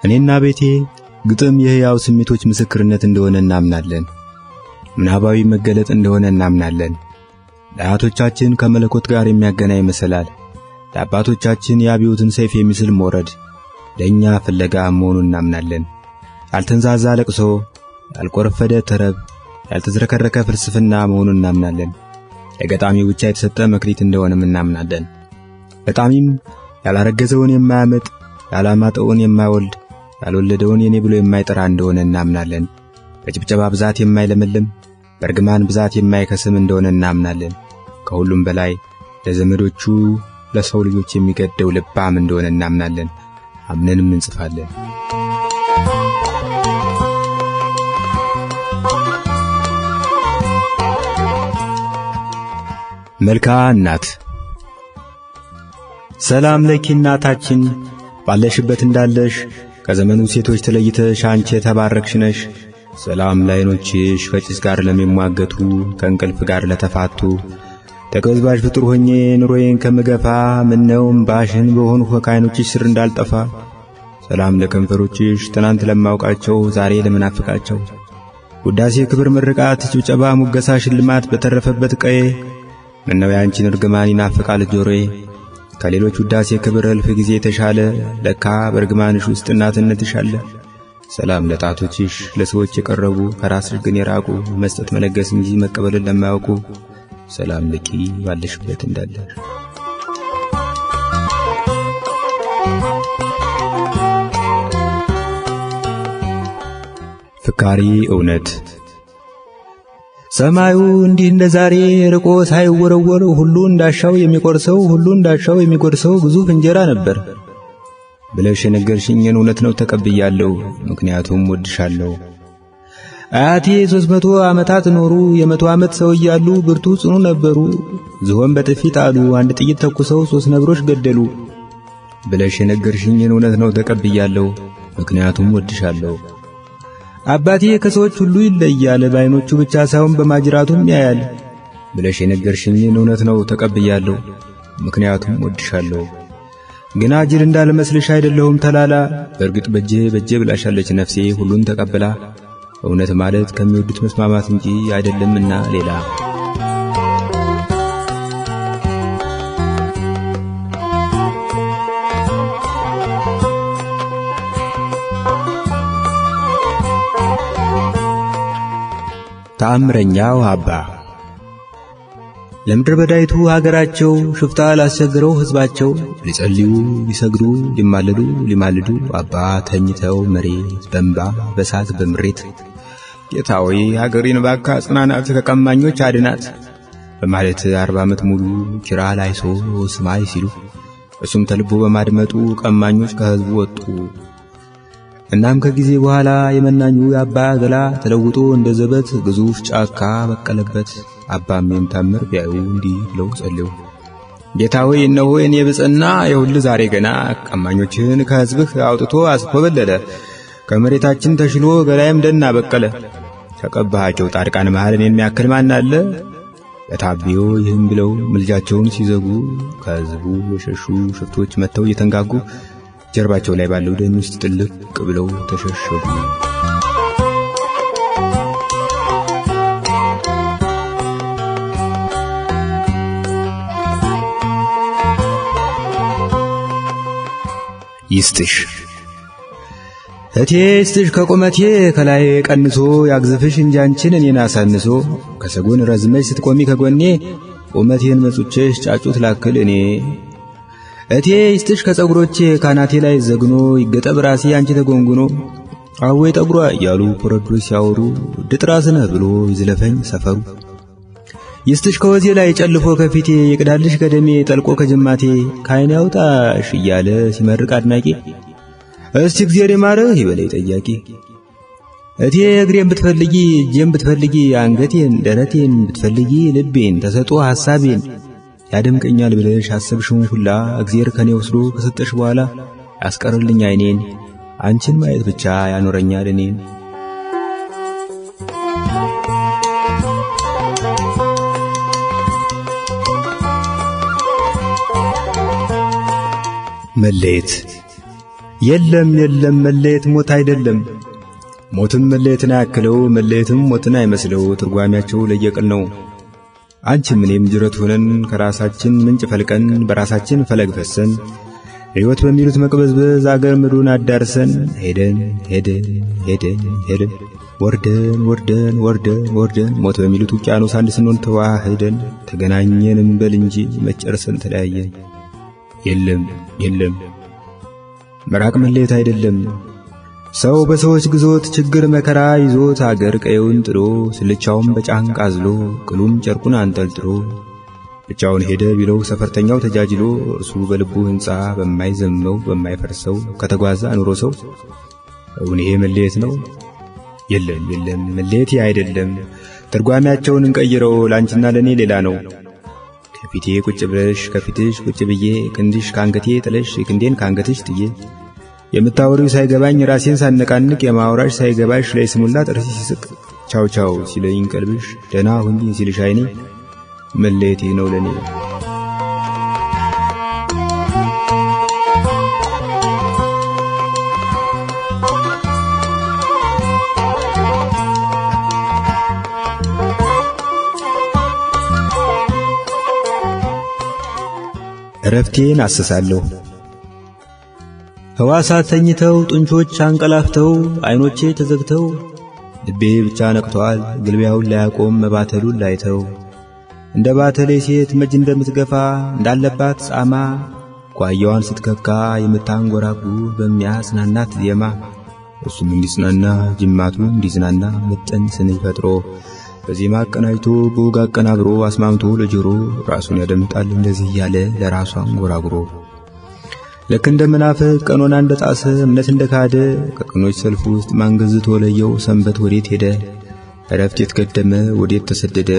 እኔና ቤቴ ግጥም የሕያው ስሜቶች ምስክርነት እንደሆነ እናምናለን። ምናባዊ መገለጥ እንደሆነ እናምናለን። ለአያቶቻችን ከመለኮት ጋር የሚያገናኝ መሰላል፣ ለአባቶቻችን የአብዮትን ሰይፍ የሚስል ሞረድ ለእኛ ፍለጋ መሆኑን እናምናለን። ያልተንዛዛ ለቅሶ፣ ያልቆረፈደ ተረብ፣ ያልተዝረከረከ ፍልስፍና መሆኑን እናምናለን። ለገጣሚው ብቻ የተሰጠ መክሊት እንደሆነም እናምናለን። ገጣሚም ያላረገዘውን የማያመጥ፣ ያላማጠውን የማይወልድ፣ ያልወለደውን የኔ ብሎ የማይጠራ እንደሆነ እናምናለን። በጭብጨባ ብዛት የማይለመልም፣ በርግማን ብዛት የማይከስም እንደሆነ እናምናለን። ከሁሉም በላይ ለዘመዶቹ ለሰው ልጆች የሚገደው ልባም እንደሆነ እናምናለን። አምነንም እንጽፋለን። መልክዓ እናት። ሰላም ለኪ እናታችን፣ ባለሽበት እንዳለሽ ከዘመኑ ሴቶች ተለይተሽ አንቺ የተባረክሽ ነሽ። ሰላም ለዓይኖችሽ ከጭስ ጋር ለሚሟገቱ ከእንቅልፍ ጋር ለተፋቱ። ተቀዝባዥ ፍጡር ሆኜ ኑሮዬን ከምገፋ ምነው እምባሽን በሆንሁ ከዓይኖችሽ ስር እንዳልጠፋ። ሰላም ለከንፈሮችሽ ትናንት ለማውቃቸው ዛሬ ለምናፍቃቸው። ውዳሴ ክብር ምርቃት ጭብጨባ ሙገሳ ሽልማት በተረፈበት ቀዬ ምነው ያንቺን እርግማን ይናፍቃል ጆሮዬ። ከሌሎች ውዳሴ ክብር እልፍ ጊዜ የተሻለ ለካ በርግማንሽ ውስጥ እናትነትሽ አለ። ሰላም ለጣቶችሽ ለሰዎች የቀረቡ ከራስሽ ግን የራቁ መስጠት መለገስ እንጂ መቀበልን ለማያውቁ። ሰላም ለኪ ባለሽበት እንዳለሽ። ፍካሪ እውነት። ሰማዩ እንዲህ እንደ ዛሬ ርቆ ሳይወረወር ሁሉ እንዳሻው የሚቆርሰው ሁሉ እንዳሻው የሚጎርሰው ግዙፍ እንጀራ ነበር ብለሽ የነገርሽኝን እውነት ነው ተቀብያለሁ፣ ምክንያቱም ወድሻለሁ። አያቴ 300 ዓመታት ኖሩ፣ የ100 ዓመት ሰው እያሉ ብርቱ ጽኑ ነበሩ። ዝሆን በጥፊ ጣሉ፣ አንድ ጥይት ተኩሰው 3 ነብሮች ገደሉ ብለሽ የነገርሽኝን እውነት ነው ተቀብያለሁ፣ ምክንያቱም ወድሻለሁ። አባቴ ከሰዎች ሁሉ ይለያል፣ በዓይኖቹ ብቻ ሳይሆን በማጅራቱም ያያል ብለሽ የነገርሽኝን እውነት ነው ተቀብያለሁ፣ ምክንያቱም ወድሻለሁ። ግና ጅል እንዳልመስልሽ አይደለሁም ተላላ፣ በእርግጥ በጄ ብላሻለች ነፍሴ ሁሉን ተቀብላ። እውነት ማለት ከሚወዱት መስማማት እንጂ አይደለምና ሌላ። ተአምረኛው አባ። ለምድር በዳይቱ ሀገራቸው ሽፍታ ላስቸግረው ሕዝባቸው ሊጸልዩ ሊሰግዱ ሊማልዱ አባ ተኝተው መሬት በእንባ በሳት በምሬት ጌታዊ ሀገሬን ባካ ጽናናት ከቀማኞች አድናት በማለት 40 ዓመት ሙሉ ኪራ ላይሶ ስማይ ሲሉ እሱም ተልቦ በማድመጡ ቀማኞች ከሕዝቡ ወጡ። እናም ከጊዜ በኋላ የመናኙ የአባ ገላ ተለውጦ እንደ ዘበት ግዙፍ ጫካ በቀለበት። አባም የምታምር ቢያዩ እንዲህ ብለው ጸልዩ፣ ጌታዊ እነሆ የኔ ብጽና የሁሉ ዛሬ ገና ቀማኞችን ከሕዝብህ አውጥቶ አስኮበለለ። ከመሬታችን ተሽሎ ገላይም ደና በቀለ። ከቀባሃቸው ጻድቃን መሃል የሚያክል ማን አለ? ለታቢዮ ይህም ብለው ምልጃቸውን ሲዘጉ ከሕዝቡ የሸሹ ሽፍቶች መጥተው እየተንጋጉ ጀርባቸው ላይ ባለው ደም ውስጥ ጥልቅ ብለው ተሸሸጉ። ይስጥሽ እቴ ይስጥሽ ከቁመቴ ከላይ ቀንሶ ያግዝፍሽ እንጂ አንቺን እኔን አሳንሶ። ከሰጎን ረዝመሽ ስትቆሚ ከጎኔ ቁመቴን መጹቼሽ ጫጩት ላክል እኔ። እቴ ይስጥሽ ከጸጉሮቼ ካናቴ ላይ ዘግኖ ይገጠብ ራሴ አንቺ ተጎንጉኖ። አወይ ጠጉሯ እያሉ ኮረዶች ሲያወሩ ድጥራስ ነህ ብሎ ይዝለፈኝ ሰፈሩ። ይስጥሽ ከወዜ ላይ ጨልፎ ከፊቴ ይቅዳልሽ ከደሜ ጠልቆ ከጅማቴ ከዓይኔ ያውጣሽ እያለ ሲመርቅ አድናቂ እስቲ እግዚአብሔር ይማርህ ይበለኝ ጠያቂ። እቴ እግሬን ብትፈልጊ እጄን ብትፈልጊ አንገቴን ደረቴን ብትፈልጊ ልቤን ተሰጦ ሐሳቤን ያደምቀኛል ብለሽ አሰብሽውን ሁላ እግዚአብሔር ከኔ ወስዶ ከሰጠሽ በኋላ ያስቀርልኝ ዓይኔን አንቺን ማየት ብቻ ያኖረኛል እኔን። መለየት የለም የለም መለየት ሞት አይደለም። ሞትም መለየትን አያክለው፣ መለየትም ሞትን አይመስለው። ትርጓሜያቸው ለየቅል ነው። አንቺም እኔም ጅረት ሆነን ከራሳችን ምንጭ ፈልቀን በራሳችን ፈለግ ፈሰን ሕይወት በሚሉት መቅበዝበዝ አገር ምድሩን አዳርሰን ሄደን ሄደን ሄደን ሄደን ወርደን ወርደን ወርደን ወርደን ሞት በሚሉት ውቅያኖስ አንድ ስንሆን ተዋህደን ተገናኘን እንበል እንጂ መጨረሰን ተለያየን። የለም የለም መራቅ መለየት አይደለም። ሰው በሰዎች ግዞት ችግር መከራ ይዞት አገር ቀየውን ጥሎ ስልቻውን በጫንቃ አዝሎ ቅሉም ጨርቁን አንጠልጥሎ ብቻውን ሄደ ቢለው ሰፈርተኛው ተጃጅሎ እርሱ በልቡ ሕንጻ በማይዘመው በማይፈርሰው ከተጓዘ አኑሮ ሰው እውን ይሄ መለየት ነው? የለም የለም መለየት አይደለም። ትርጓሜያቸውን እንቀይረው፣ ላንቺና ለኔ ሌላ ነው። ከፊቴ ቁጭ ብለሽ ከፊትሽ ቁጭ ብዬ ክንድሽ ካንገቴ ጥለሽ ክንዴን ካንገትሽ ጥዬ የምታወሪው ሳይገባኝ ራሴን ሳነቃንቅ የማውራሽ ሳይገባሽ ላይ ስሙላ ጥርስ ሲስቅ ቻው ቻው ሲለኝ ቀልብሽ ደና ሁኚ ሲልሽ አይኔ መለየቴ ነው ለኔ። እረፍቴን አስሳለሁ። ሕዋሳት ተኝተው ጡንቾች አንቀላፍተው አይኖቼ ተዘግተው ልቤ ብቻ ነቅቷል ግልቢያውን ላያቆም መባተሉን ላይተው እንደ ባተሌ ሴት መጅ እንደምትገፋ እንዳለባት ጻማ ጓያዋን ስትከካ የምታንጎራጉር በሚያጽናናት ዜማ እሱም እንዲጽናና ጅማቱ እንዲዝናና መጠን ስንኝ ፈጥሮ በዜማ አቀናጅቶ በወግ አቀናብሮ አስማምቶ ለጆሮ ራሱን ያደምጣል እንደዚህ እያለ ለራሱ አንጎራጉሮ ልክ እንደ መናፍቅ ቀኖና እንደ ጣሰ እምነት እንደ ካደ ከቀኖች ሰልፍ ውስጥ ማንገዝቶ ለየው ሰንበት ወዴት ሄደ እረፍት የተገደመ ወዴት ተሰደደ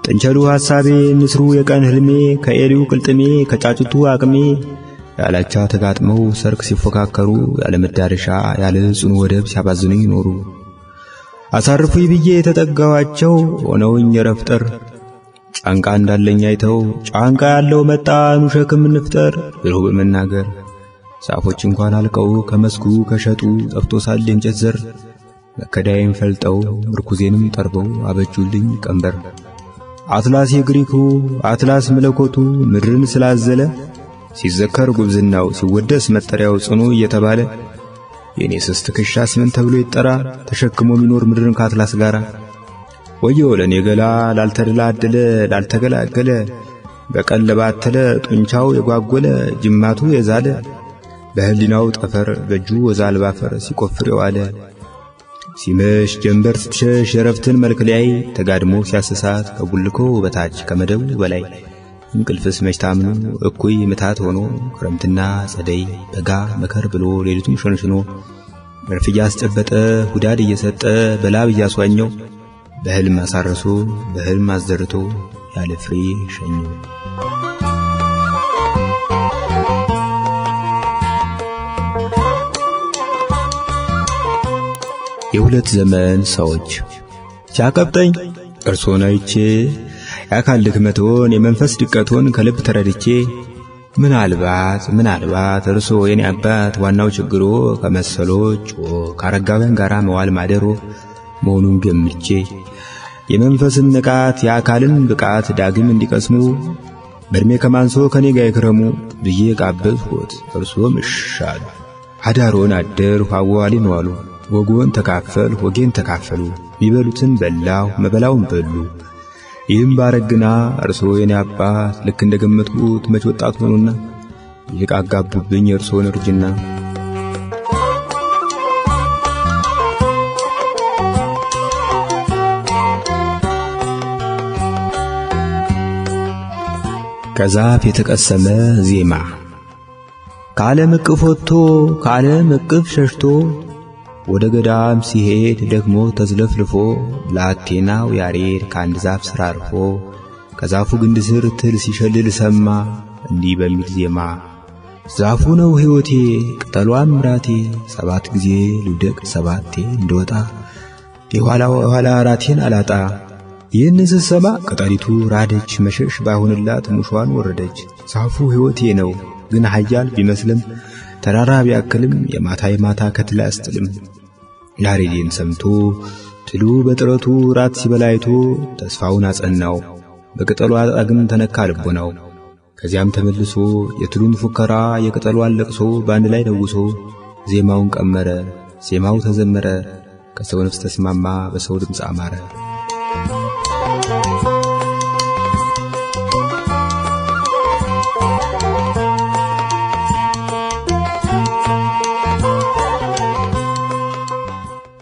ጥንቸሉ ሐሳቤ ንስሩ የቀን ህልሜ ከኤሊው ቅልጥሜ ከጫጩቱ አቅሜ ያላቻ ተጋጥመው ሰርክ ሲፎካከሩ ያለ መዳረሻ ያለ ጽኑ ወደብ ሲያባዝኑ ይኖሩ አሳርፉኝ ብዬ የተጠጋዋቸው ሆነውኝ ረፍጠር ጫንቃ እንዳለኝ አይተው ጫንቃ ያለው መጣ ኑ ሸክም እንፍጠር ብሎ በመናገር ዛፎች እንኳን አልቀው ከመስኩ ከሸጡ ጠፍቶ ሳለ እንጨት ዘር መከዳዬን ፈልጠው ምርኩዜንም ጠርበው አበጁልኝ ቀንበር አትላስ የግሪኩ አትላስ መለኮቱ ምድርን ስላዘለ ሲዘከር ጉብዝናው ሲወደስ መጠሪያው ጽኑ እየተባለ የኔ ስስት ክሻስ ምን ተብሎ ይጠራ ተሸክሞ የሚኖር ምድርን ከአትላስ ጋራ ወዮ ለኔ ገላ ላልተደላደለ ላልተገላገለ በቀን ለባተለ ጡንቻው የጓጎለ ጅማቱ የዛለ በህሊናው ጠፈር በእጁ ወዛል ባፈር ሲቆፍር የዋለ ሲመሽ ጀንበር ስትሸሽ የረፍትን መልክ ላይ ተጋድሞ ሲያስሳት ከጉልኮ በታች ከመደቡ በላይ እንቅልፍስ መሽታምኑ እኩይ ምታት ሆኖ ክረምትና ጸደይ በጋ መከር ብሎ ሌሊቱን ሸንሽኖ መርፍ እያስጨበጠ ሁዳድ እየሰጠ በላብ እያስዋኘው በህልም አሳርሶ በህልም አዘርቶ ያለ ፍሬ ሸኘው። የሁለት ዘመን ሰዎች ሲያቀብጠኝ እርሶን አይቼ የአካል ድክመቶን የመንፈስ ድቀቶን ከልብ ተረድቼ ምናልባት እርሶ የኔ አባት ዋናው ችግሮ ከመሰሎች ካረጋውያን ጋራ መዋል ማደሮ መሆኑን ገምቼ የመንፈስን ንቃት የአካልን ብቃት ዳግም እንዲቀስሙ በእድሜ ከማንሶ ከኔ ጋር ይክረሙ ብዬ ቃበዝኩት። እርሶም እሻሉ። አዳሮን አደር ሐዋሊን ዋሉ። ወጎን ተካፈል ወጌን ተካፈሉ። ሚበሉትን በላው መበላውን በሉ። ይህም ባረግና እርሶ የኔ አባት ልክ እንደገመትኩት መች ወጣት ሆኑና ይልቅ አጋቡብኝ እርሶን እርጅና። ከዛፍ የተቀሰመ ዜማ ከዓለም እቅፍ ወጥቶ ከዓለም እቅፍ ሸሽቶ ወደ ገዳም ሲሄድ ደግሞ ተዝለፍልፎ ብላቴናው ያሬድ ከአንድ ዛፍ ስር አርፎ ከዛፉ ግንድ ስር ትል ሲሸልል ሰማ እንዲህ በሚል ዜማ ዛፉ ነው ሕይወቴ ቅጠሏም ምራቴ 7 ጊዜ ልውደቅ 7 እንደወጣ የኋላ ራቴን አላጣ። ይህን ስሰማ ቅጠሊቱ ራደች መሸሽ ባይሆንላት ሙሿን ወረደች። ዛፉ ሕይወቴ ነው ግን ኃያል ቢመስልም ተራራ ቢያክልም የማታ የማታ ከትል አያስጥልም። ያሬድን ሰምቶ ትሉ በጥረቱ ራት ሲበላይቶ ተስፋውን አጸናው። በቅጠሉ አጣግም ተነካ ልቦናው። ከዚያም ተመልሶ የትሉን ፉከራ የቅጠሏን ለቅሶ በአንድ ላይ ደውሶ ዜማውን ቀመረ። ዜማው ተዘመረ፣ ከሰው ነፍስ ተስማማ፣ በሰው ድምፅ አማረ።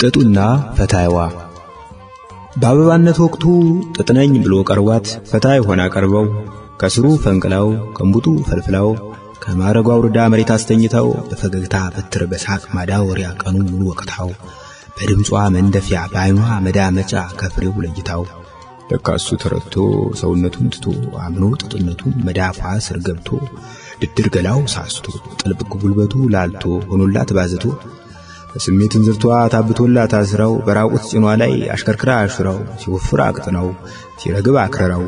ጥጡና ፈታይዋ በአበባነት ወቅቱ ጥጥነኝ ብሎ ቀርቧት ፈታይ ሆና ቀርበው ከስሩ ፈንቅላው ከእንቡጡ ፈልፍላው ከማረጓ አውርዳ መሬት አስተኝታው በፈገግታ በትር በሳቅ ማዳወሪያ ቀኑን ሙሉ ወቅታው በድምጿ መንደፊያ በዓይኗ መዳመጫ ከፍሬው ለይታው ለካሱ ተረድቶ ሰውነቱን ትቶ አምኖ ጥጥነቱን መዳፏ ስር ገብቶ ድድር ገላው ሳስቶ ጥልቅ ጉልበቱ ላልቶ ሆኖላት ባዝቶ በስሜትን ዝርቷ ታብቶላት አስራው በራቁት ጭኗ ላይ አሽከርክራ አሽራው ሲወፍር አቅጥነው ሲረግብ አክረራው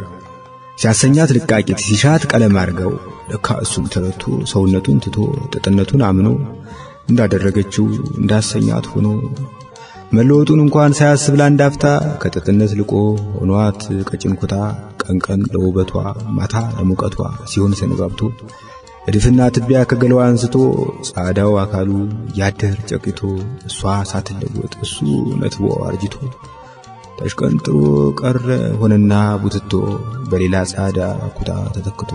ሲያሰኛት ልቃቂት ሲሻት ቀለም አርገው ለካሱም ተረድቶ ሰውነቱን ትቶ ጥጥነቱን አምኖ እንዳደረገችው እንዳሰኛት ሆኖ መለወጡን እንኳን ሳያስብ ላንዳፍታ ከጥጥነት ልቆ ሆኗት ቀጭንኩታ ቀንቀን ለውበቷ ማታ ለሙቀቷ ሲሆን ሰነባብቶ እድፍና ትቢያ ከገለዋ አንስቶ ጻዳው አካሉ ያደር ጨቂቶ እሷ ሳትለወጥ እሱ ነትቦ አርጅቶ ተሽቀንጥሮ ቀረ ሆነና ቡትቶ በሌላ ጻዳ ኩታ ተተክቶ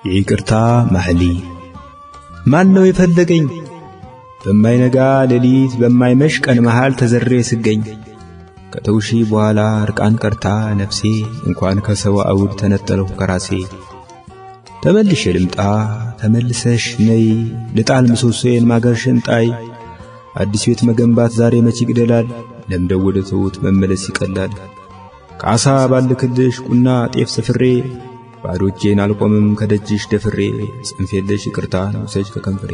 የይቅርታ ማህሊ ማን ነው የፈለገኝ በማይነጋ ሌሊት በማይመሽ ቀን መሃል ተዘሬ ስገኝ ከተውሺ በኋላ ርቃን ቀርታ ነፍሴ እንኳን ከሰው አውድ ተነጠለው ከራሴ ተመልሼ ልምጣ ተመልሰሽ ነይ ልጣል ምሰሶዬን ማገርሽን ጣይ አዲስ ቤት መገንባት ዛሬ መች ይግደላል ለምደው ወደ ተውት መመለስ ይቀላል ካሳ ባልክልሽ ቁና ጤፍ ስፍሬ ባዶ እጄን አልቆምም ከደጅሽ ደፍሬ ጽንፍ የለሽ ይቅርታ ውሰጅ ከከንፈሬ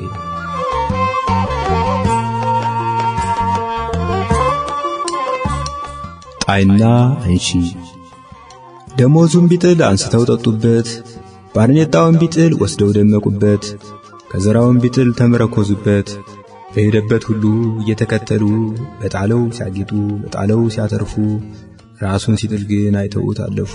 ጣይና እንሺ ደሞዙን ቢጥል አንስተው ጠጡበት ባርኔጣውን ቢጥል ወስደው ደመቁበት ከዘራውን ቢጥል ተመረኮዙበት በሄደበት ሁሉ እየተከተሉ በጣለው ሲያጌጡ በጣለው ሲያተርፉ ራሱን ሲጥል ግን አይተውት አለፉ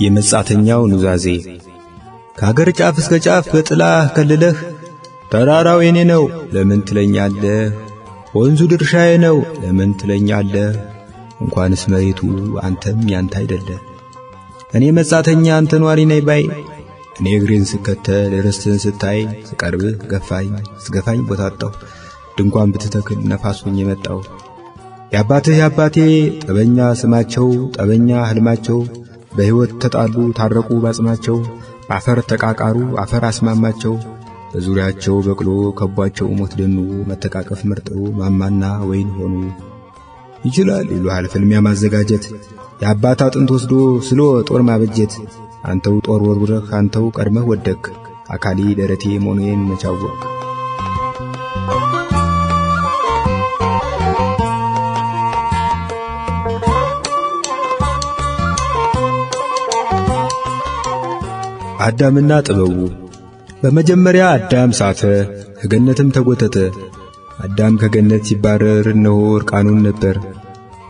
የመጻተኛው ኑዛዜ ከሀገር ጫፍ እስከ ጫፍ በጥላ ከልለህ ተራራው የኔ ነው ለምን ትለኛለህ ወንዙ ድርሻዬ ነው ለምን ትለኛለህ እንኳንስ መሬቱ አንተም ያንተ አይደለ እኔ መጻተኛ አንተ ኗሪ ነኝ ባይ እኔ እግሬን ስከተል ርስትን ስታይ ስቀርብህ ገፋኝ ስገፋኝ ቦታጣው ድንኳን ብትተክል ነፋሱኝ የመጣው ያባቴ ጠበኛ ስማቸው ጠበኛ ህልማቸው በሕይወት ተጣሉ ታረቁ ባጽማቸው አፈር ተቃቃሩ አፈር አስማማቸው በዙሪያቸው በቅሎ ከቧቸው ሞት ደኑ መተቃቀፍ መርጠው ማማና ወይን ሆኑ ይችላል ይሉሃል ፍልሚያ ማዘጋጀት የአባታ ጥንት ወስዶ ስሎ ጦር ማበጀት አንተው ጦር ወርውረህ አንተው ቀድመህ ወደክ አካሊ ደረቴ ሞኔን መቻወቅ አዳምና ጥበቡ በመጀመሪያ አዳም ሳተ ከገነትም ተጎተተ አዳም ከገነት ሲባረር እነሆ እርቃኑን ነበር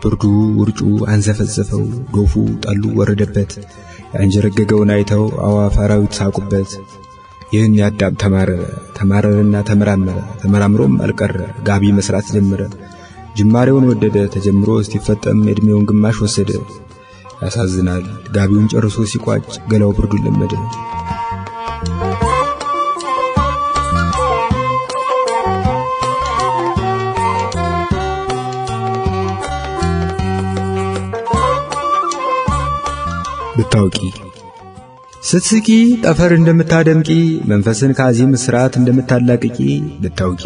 ብርዱ ውርጩ አንዘፈዘፈው ዶፉ ጠሉ ወረደበት ያንጀረገገውን አይተው አዋፍ አራዊት ሳቁበት ይህን ያዳም ተማረረና ተመራመረ ተመራምሮም አልቀረ ጋቢ መስራት ጀመረ ጅማሬውን ወደደ ተጀምሮ እስቲፈጠም እድሜውን ግማሽ ወሰደ ያሳዝናል ጋቢውን ጨርሶ ሲቋጭ ገላው ብርዱን ለመደ ብታውቂ ስትስቂ ጠፈር እንደምታደምቂ መንፈስን ካዚም ስርዓት እንደምታላቅቂ ብታውቂ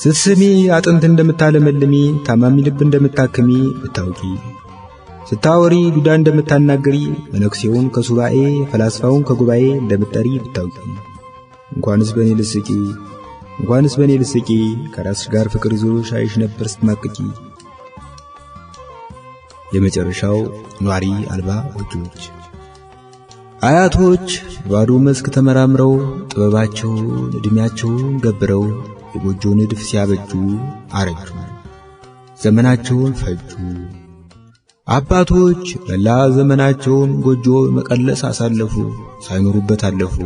ስትስሚ አጥንት እንደምታለመልሚ ታማሚ ልብ እንደምታክሚ ብታውቂ ስታወሪ ዱዳ እንደምታናገሪ መነኩሴውን ከሱባኤ ፈላስፋውን ከጉባኤ እንደምትጠሪ ብታውቂ እንኳንስ በኔ ልስቂ ከራስሽ ጋር ፍቅር ይዞሽ አይሽ ነበር ስትማቅቂ። የመጨረሻው ኗሪ አልባ ጎጆዎች። አያቶች ባዶ መስክ ተመራምረው ጥበባቸውን ዕድሜያቸውን ገብረው የጎጆ ንድፍ ሲያበጁ አረጁ፣ ዘመናቸውን ፈጁ። አባቶች መላ ዘመናቸውን ጎጆ መቀለስ አሳለፉ፣ ሳይኖሩበት አለፉ።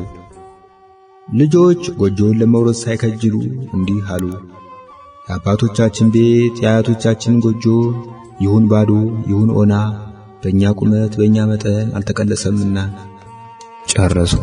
ልጆች ጎጆውን ለመውረስ ሳይከጅሉ እንዲህ አሉ፣ የአባቶቻችን ቤት የአያቶቻችን ጎጆ ይሁን ባዶ ይሁን ኦና፣ በእኛ ቁመት በእኛ መጠን አልተቀለሰምና። ጨረሱ።